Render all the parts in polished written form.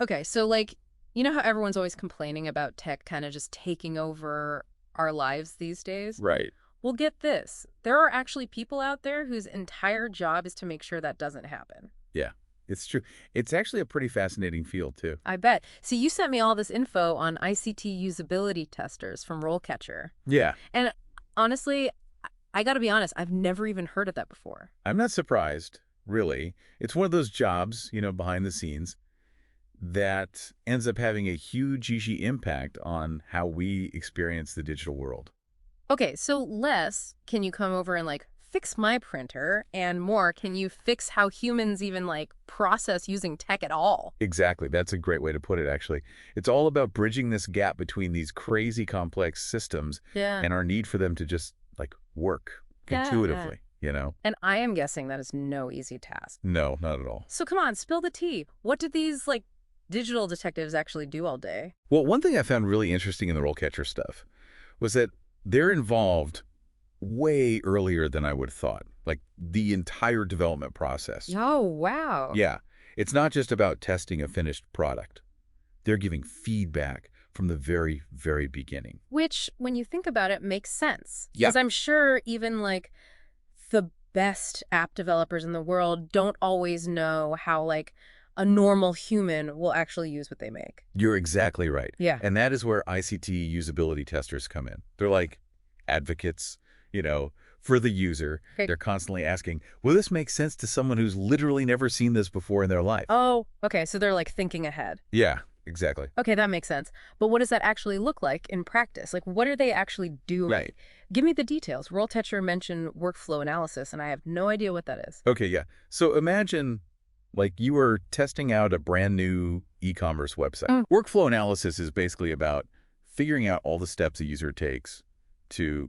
Okay, so like, you know how everyone's always complaining about tech kind of just taking over our lives these days? Right. Well, get this. There are actually people out there whose entire job is to make sure that doesn't happen. Yeah, it's true. It's actually a pretty fascinating field, too. I bet. See, you sent me all this info on ICT Usability Testers from RoleCatcher. Yeah, And honestly, I got to be honest, I've never even heard of that before. I'm not surprised, really. It's one of those jobs, behind the scenes that ends up having a huge impact on how we experience the digital world. Okay, so less, can you come over and like fix my printer? And more, can you fix how humans even like process using tech at all? Exactly. That's a great way to put it, actually. It's all about bridging this gap between these crazy complex systems Yeah. and our need for them to just, like, work Yeah. intuitively. And I am guessing that is no easy task. No, not at all. So come on, spill the tea. What did these like digital detectives actually do all day? Well, one thing I found really interesting in the role catcher stuff was that they're involved way earlier than I would have thought, like the entire development process. Oh, wow. Yeah, it's not just about testing a finished product. They're giving feedback from the very, very beginning. Which, when you think about it, makes sense. Yeah. Because I'm sure even like the best app developers in the world don't always know how like a normal human will actually use what they make. You're exactly right. Yeah. And that is where ICT usability testers come in. They're like advocates, for the user. Okay. They're constantly asking, will this make sense to someone who's literally never seen this before in their life? Oh, okay. So they're like thinking ahead. Yeah, exactly. Okay, that makes sense. But what does that actually look like in practice? Like, what are they actually doing? Right. Give me the details. RoleCatcher mentioned workflow analysis, and I have no idea what that is. Okay, yeah. So imagine like you were testing out a brand new e-commerce website. Workflow analysis is basically about figuring out all the steps a user takes to,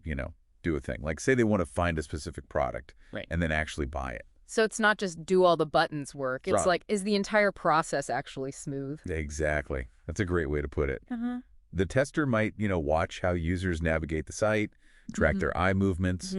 do a thing. Like say they want to find a specific product Right. and then actually buy it. So it's not just do all the buttons work. It's Right. like, is the entire process actually smooth? Exactly. That's a great way to put it. Uh-huh. The tester might, watch how users navigate the site, track their eye movements.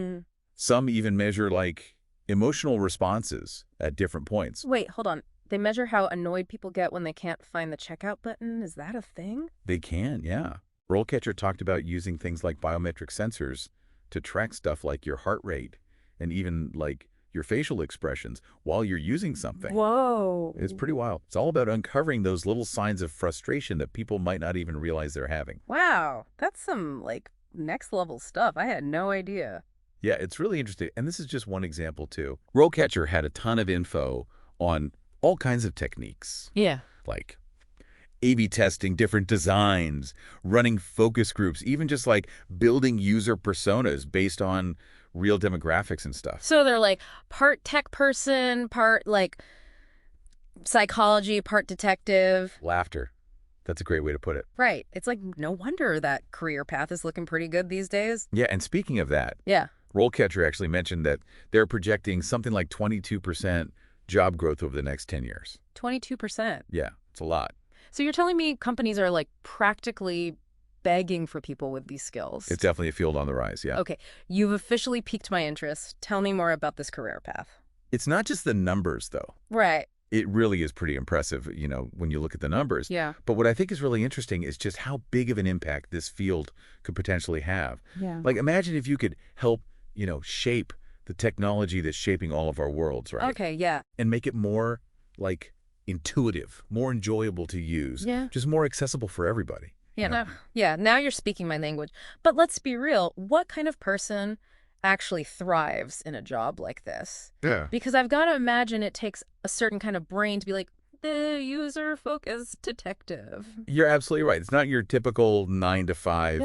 Some even measure like emotional responses at different points. Wait, hold on. They measure how annoyed people get when they can't find the checkout button? Is that a thing? They can, yeah. RoleCatcher talked about using things like biometric sensors to track stuff like your heart rate and even like your facial expressions while you're using something. Whoa. It's pretty wild. It's all about uncovering those little signs of frustration that people might not even realize they're having. Wow. That's some, like, next level stuff. I had no idea. Yeah, it's really interesting. And this is just one example, too. RoleCatcher had a ton of info on all kinds of techniques, Yeah. like A/B testing different designs, running focus groups, even just like building user personas based on real demographics and stuff. So they're like part tech person, part like psychology, part detective. Laughter. That's a great way to put it. Right. It's like no wonder that career path is looking pretty good these days. Yeah, and speaking of that, Yeah. RoleCatcher actually mentioned that they're projecting something like 22% job growth over the next 10 years. 22%. Yeah, it's a lot. So you're telling me companies are like practically begging for people with these skills? It's definitely a field on the rise, yeah. Okay. You've officially piqued my interest. Tell me more about this career path. It's not just the numbers, though. Right. It really is pretty impressive, when you look at the numbers. Yeah. But what I think is really interesting is just how big of an impact this field could potentially have. Yeah. Like, imagine if you could help, shape the technology that's shaping all of our worlds, right? Okay, yeah. And make it more, like, intuitive, more enjoyable to use. Yeah. Just more accessible for everybody. Yeah, now you're speaking my language. But let's be real. What kind of person actually thrives in a job like this? Yeah. Because I've got to imagine it takes a certain kind of brain to be like, the user-focused detective. You're absolutely right. It's not your Yeah. typical 9 to 5,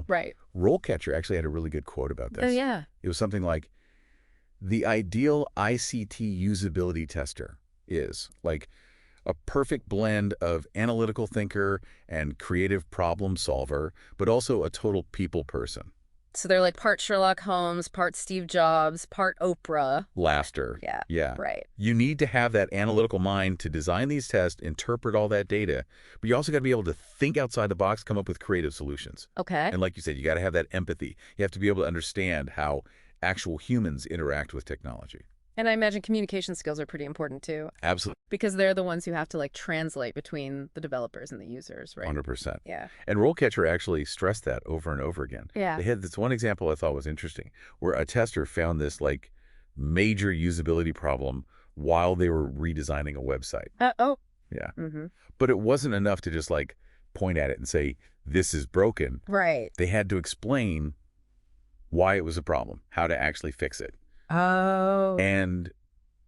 Right. RoleCatcher actually had a really good quote about this. Oh, yeah. It was something like, the ideal ICT usability tester is like a perfect blend of analytical thinker and creative problem solver, but also a total people person. So they're like part Sherlock Holmes, part Steve Jobs, part Oprah. Laughter. Yeah. Yeah. Right. You need to have that analytical mind to design these tests, interpret all that data, but you also got to be able to think outside the box, come up with creative solutions. Okay. And like you said, you got to have that empathy. You have to be able to understand how actual humans interact with technology. And I imagine communication skills are pretty important too, Absolutely. because they're the ones who have to like translate between the developers and the users, right? 100%. Yeah. And RoleCatcher actually stressed that over and over again. Yeah. They had this one example I thought was interesting, where a tester found this like major usability problem while they were redesigning a website. Oh. Yeah. Mm-hmm. But it wasn't enough to just like point at it and say, this is broken. Right. They had to explain why it was a problem, how to actually fix it. Oh. And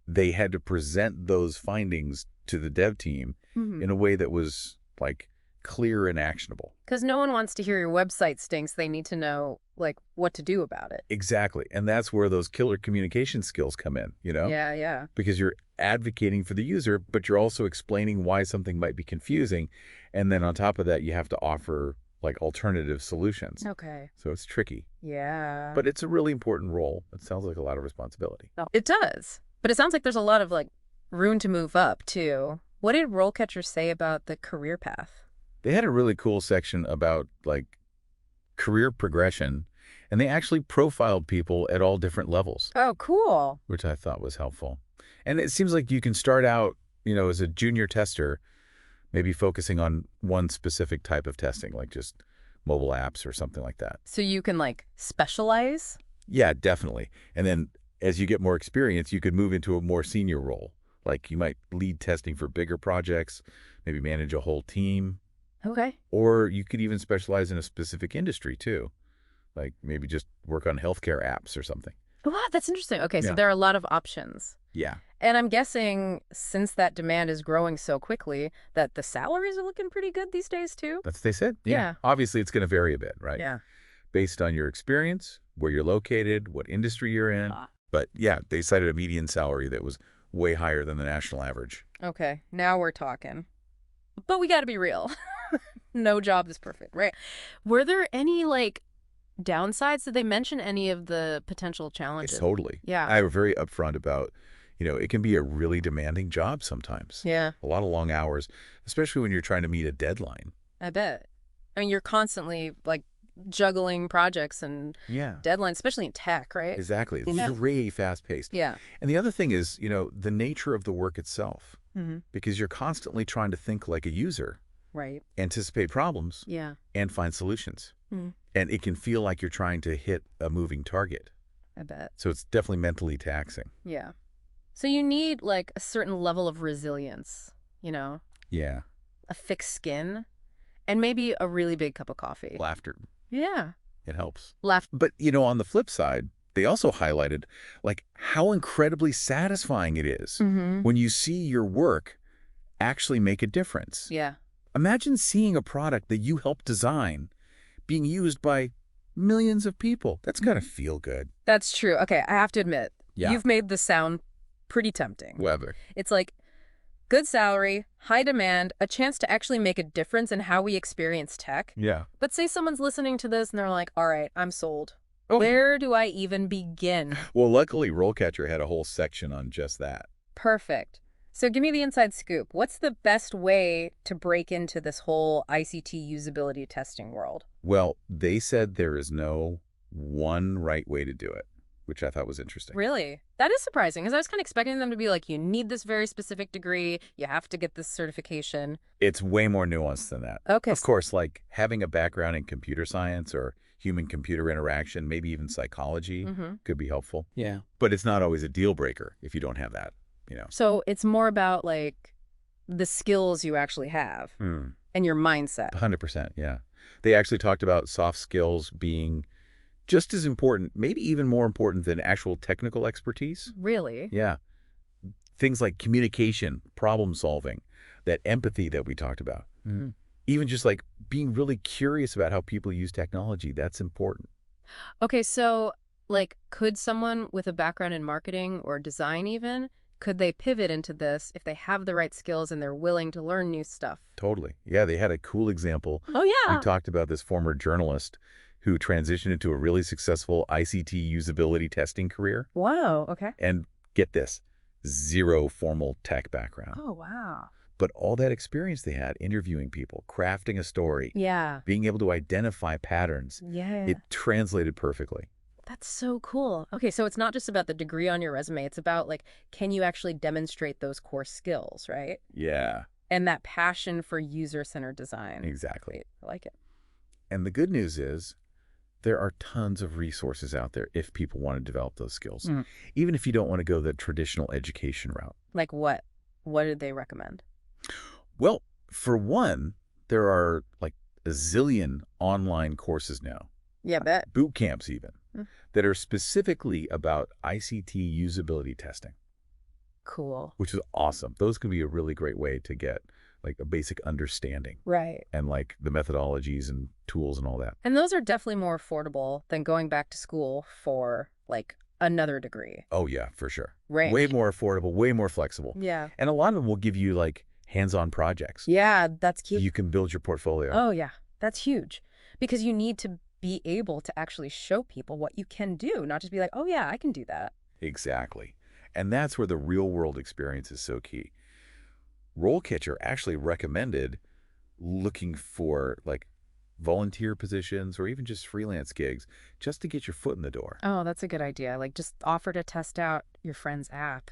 they had to present those findings to the dev team in a way that was like clear and actionable. Because no one wants to hear your website stinks. They need to know like what to do about it. Exactly. And that's where those killer communication skills come in, you know? Yeah, yeah. Because you're advocating for the user, but you're also explaining why something might be confusing. And then on top of that, you have to offer like alternative solutions. Okay. So it's tricky. Yeah. But it's a really important role. It sounds like a lot of responsibility. It does. But it sounds like there's a lot of like room to move up too. What did RoleCatcher say about the career path? They had a really cool section about like career progression, and they actually profiled people at all different levels, Oh, cool. which I thought was helpful. And it seems like you can start out, you know, as a junior tester, maybe focusing on one specific type of testing, like just mobile apps or something like that. So you can like specialize? Yeah, definitely. And then as you get more experience, you could move into a more senior role. Like you might lead testing for bigger projects, maybe manage a whole team, Okay. or you could even specialize in a specific industry too. Like maybe just work on healthcare apps or something. Wow, that's interesting. Okay, so Yeah. there are a lot of options. Yeah. And I'm guessing since that demand is growing so quickly that the salaries are looking pretty good these days too? That's what they said. Yeah. Obviously, it's going to vary a bit, right? Yeah. Based on your experience, where you're located, what industry you're in. Ah. But yeah, they cited a median salary that was way higher than the national average. Okay, now we're talking. But we got to be real. No job is perfect, right? Were there any like downsides? Did they mention any of the potential challenges? Totally. Yeah. I were very upfront about, you know, it can be a really demanding job sometimes. Yeah, A lot of long hours, especially when you're trying to meet a deadline. I bet. I mean, you're constantly like juggling projects and Yeah. deadlines, especially in tech, right? Exactly. It's Yeah. really fast-paced. Yeah. And the other thing is, you know, the nature of the work itself, Mm-hmm. because you're constantly trying to think like a user, Right. anticipate problems, Yeah. and find solutions. Mm. And it can feel like you're trying to hit a moving target. I bet. So it's definitely mentally taxing. Yeah. So you need like a certain level of resilience, you know, Yeah. a thick skin, and maybe a really big cup of coffee. Laughter. Yeah. It helps. Laugh. But, you know, on the flip side, they also highlighted like how incredibly satisfying it is Mm-hmm. when you see your work actually make a difference. Yeah. Imagine seeing a product that you helped design being used by millions of people. That's got to feel good. That's true. Okay, I have to admit, Yeah. you've made this sound pretty tempting. Weather. It's like good salary, high demand, a chance to actually make a difference in how we experience tech. Yeah. But say someone's listening to this and they're like, all right, I'm sold. Oh. Where do I even begin? Well, luckily, RoleCatcher had a whole section on just that. Perfect. So give me the inside scoop. What's the best way to break into this whole ICT usability testing world? Well, they said there is no one right way to do it, which I thought was interesting. Really? That is surprising because I was kind of expecting them to be like, you need this very specific degree, you have to get this certification. It's way more nuanced than that. Okay. Of course, like having a background in computer science or human-computer interaction, maybe even psychology, Mm-hmm. could be helpful. Yeah. But it's not always a deal breaker if you don't have that, you know. So it's more about like the skills you actually have and your mindset. 100%, yeah. They actually talked about soft skills being just as important, maybe even more important than actual technical expertise. Really? Yeah. Things like communication, problem solving, that empathy that we talked about. Mm-hmm. Even just like being really curious about how people use technology, that's important. Okay, so like could someone with a background in marketing or design even, could they pivot into this if they have the right skills and they're willing to learn new stuff? Totally. Yeah, they had a cool example. Oh, yeah. We talked about this former journalist who transitioned into a really successful ICT usability testing career. Wow. Okay. And get this, zero formal tech background. Oh, wow. But all that experience they had interviewing people, crafting a story, Yeah. being able to identify patterns, Yeah. it translated perfectly. That's so cool. Okay, so it's not just about the degree on your resume. It's about, like, can you actually demonstrate those core skills, right? Yeah, And that passion for user-centered design. exactly. Great. I like it. And the good news is there are tons of resources out there if people want to develop those skills, Mm. even if you don't want to go the traditional education route. Like what? What did they recommend? Well, for one, there are like a zillion online courses now, Yeah, bet. boot camps even, Mm. that are specifically about ICT usability testing, Cool. which is awesome. Those can be a really great way to get like a basic understanding Right. and like the methodologies and tools and all that. And those are definitely more affordable than going back to school for, like, another degree. Oh yeah, for sure. Right. Way more affordable, way more flexible. Yeah. And a lot of them will give you like hands-on projects. Yeah, that's So cute. you can build your portfolio. Oh, yeah. That's huge. Because you need to be able to actually show people what you can do, not just be like, oh, yeah, I can do that. Exactly. And that's where the real-world experience is so key. RoleCatcher actually recommended looking for like volunteer positions or even just freelance gigs just to get your foot in the door. Oh, that's a good idea. Like, just offer to test out your friend's app,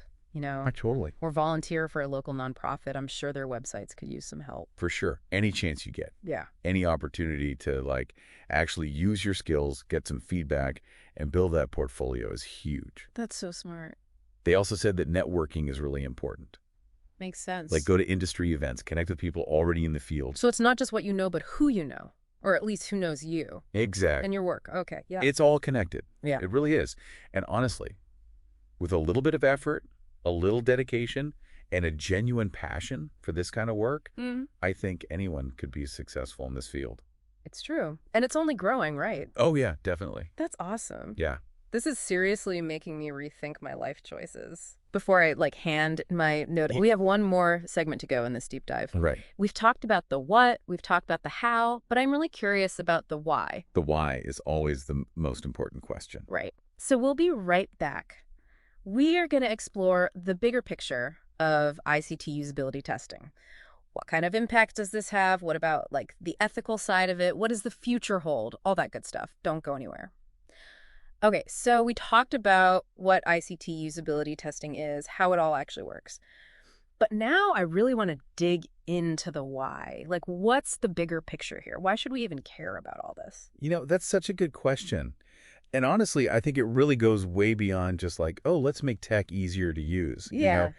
Totally. or volunteer for a local nonprofit. I'm sure their websites could use some help. For sure. Any chance you get, Yeah. any opportunity to like actually use your skills, get some feedback, and build that portfolio is huge. That's so smart. They also said that networking is really important. Makes sense. Like go to industry events, connect with people already in the field. So it's not just what you know, but who you know, or at least who knows you Exactly. and your work. Okay, yeah. It's all connected. Yeah. It really is. And honestly, with a little bit of effort, a little dedication, and a genuine passion for this kind of work, I think anyone could be successful in this field. It's true. And it's only growing, right? Oh, yeah, definitely. That's awesome. Yeah. This is seriously making me rethink my life choices. Before I, like, hand my note, we have one more segment to go in this deep dive. Right. We've talked about the what, we've talked about the how, but I'm really curious about the why. The why is always the most important question. Right. So we'll be right back. We are going to explore the bigger picture of ICT usability testing. What kind of impact does this have? What about, like, the ethical side of it? What does the future hold? All that good stuff. Don't go anywhere. Okay, so we talked about what ICT usability testing is, how it all actually works. But now I really want to dig into the why. Like, what's the bigger picture here? Why should we even care about all this? That's such a good question. And honestly, I think it really goes way beyond just like, oh, let's make tech easier to use. Yeah.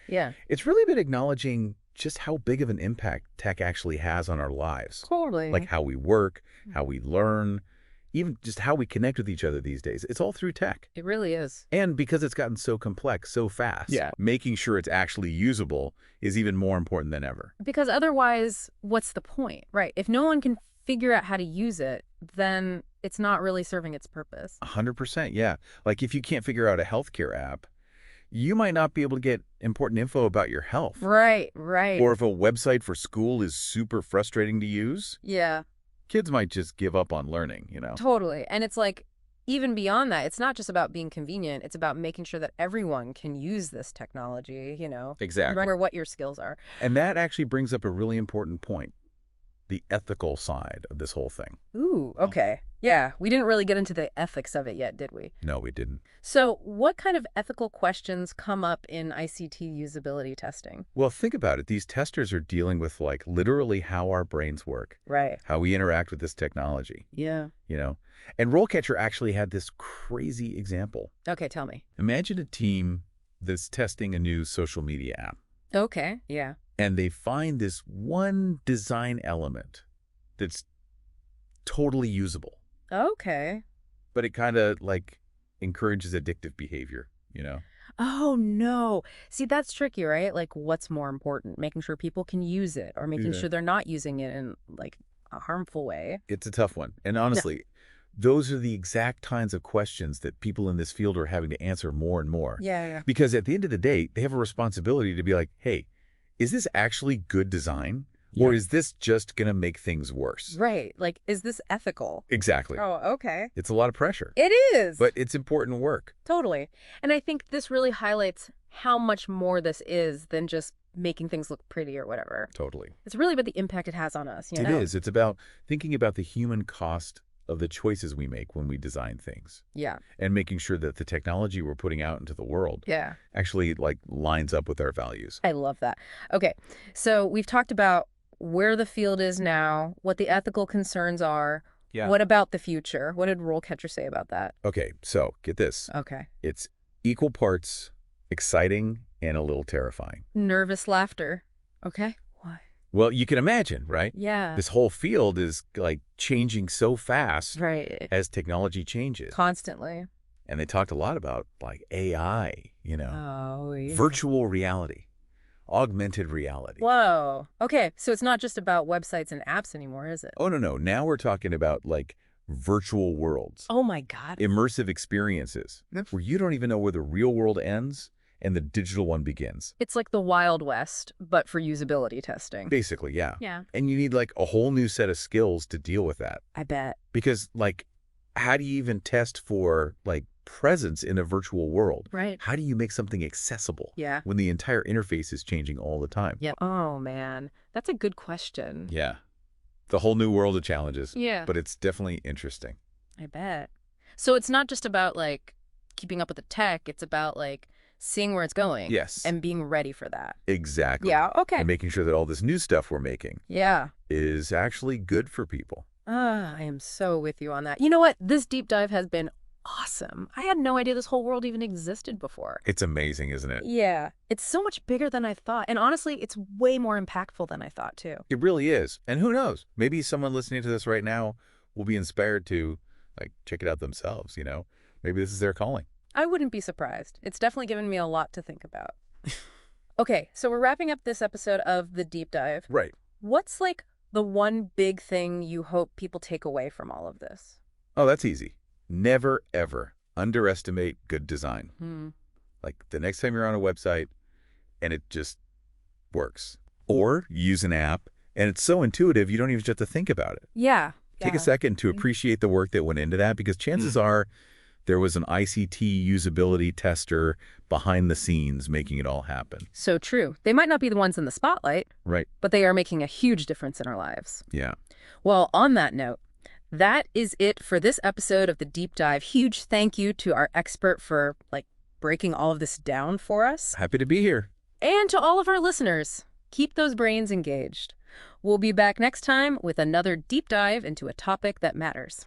It's really been acknowledging just how big of an impact tech actually has on our lives. Totally. Like how we work, how we learn, even just how we connect with each other these days. It's all through tech. It really is. And because it's gotten so complex so fast, making sure it's actually usable is even more important than ever. Because otherwise, what's the point, right? If no one can figure out how to use it, then it's not really serving its purpose. 100%, yeah. Like if you can't figure out a healthcare app, you might not be able to get important info about your health. Right. Or if a website for school is super frustrating to use, Yeah. kids might just give up on learning, Totally. And it's like, even beyond that, it's not just about being convenient. It's about making sure that everyone can use this technology, Exactly. no matter what your skills are. And that actually brings up a really important point, the ethical side of this whole thing. Ooh, okay. Yeah, we didn't really get into the ethics of it yet, did we? No, we didn't. So what kind of ethical questions come up in ICT usability testing? Well, think about it. These testers are dealing with like literally how our brains work, Right. how we interact with this technology, Yeah. And RoleCatcher actually had this crazy example. Okay, tell me. Imagine a team that's testing a new social media app, Okay, yeah. and they find this one design element that's totally usable, Okay. but it kind of like encourages addictive behavior, Oh, no. See, that's tricky, right? Like, what's more important? Making sure people can use it or making Yeah. sure they're not using it in, like, a harmful way. It's a tough one. And honestly, those are the exact kinds of questions that people in this field are having to answer more and more. Yeah. Because at the end of the day, they have a responsibility to be like, hey, is this actually good design? Or is this just going to make things worse? Right. Like, is this ethical? Exactly. Oh, okay. It's a lot of pressure. It is. But it's important work. Totally. And I think this really highlights how much more this is than just making things look pretty or whatever. Totally. It's really about the impact it has on us, It is. It's about thinking about the human cost of the choices we make when we design things Yeah. and making sure that the technology we're putting out into the world Yeah. actually like lines up with our values. I love that. Okay. So we've talked about where the field is now, what the ethical concerns are. Yeah. What about the future? What did RoleCatcher say about that? Okay, so get this. Okay. It's equal parts exciting and a little terrifying. Nervous laughter. Okay. Why? Well, you can imagine, right? Yeah. This whole field is like changing so fast Right. as technology changes. Constantly. And they talked a lot about like AI, Oh, yeah. virtual reality, augmented reality. Whoa. Okay. So it's not just about websites and apps anymore, is it? Oh, no. Now we're talking about like virtual worlds, Oh, my God. immersive experiences where you don't even know where the real world ends and the digital one begins. It's like the Wild West, but for usability testing. Basically, yeah. Yeah. And you need like a whole new set of skills to deal with that. I bet. Because like, how do you even test for like presence in a virtual world? Right. How do you make something accessible Yeah. when the entire interface is changing all the time? Yeah. Oh, man. That's a good question. Yeah. The whole new world of challenges. Yeah. But it's definitely interesting. I bet. So it's not just about like keeping up with the tech, it's about like seeing where it's going. Yes. And being ready for that. Exactly. Yeah, okay. And making sure that all this new stuff we're making Yeah. is actually good for people. I am so with you on that. You know what? This deep dive has been awesome. I had no idea this whole world even existed before. It's amazing, isn't it? Yeah. It's so much bigger than I thought. And honestly, it's way more impactful than I thought, too. It really is. And who knows? Maybe someone listening to this right now will be inspired to like check it out themselves, Maybe this is their calling. I wouldn't be surprised. It's definitely given me a lot to think about. Okay, so we're wrapping up this episode of The Deep Dive. Right. What's like the one big thing you hope people take away from all of this? Oh, that's easy. Never, ever underestimate good design. Like the next time you're on a website and it just works. Or use an app and it's so intuitive you don't even have to think about it. Yeah. Take a second to appreciate the work that went into that because chances are there was an ICT usability tester behind the scenes making it all happen. So true. They might not be the ones in the spotlight, Right. but they are making a huge difference in our lives. Yeah. Well, on that note, that is it for this episode of The Deep Dive. Huge thank you to our expert for breaking all of this down for us. Happy to be here. And to all of our listeners, keep those brains engaged. We'll be back next time with another deep dive into a topic that matters.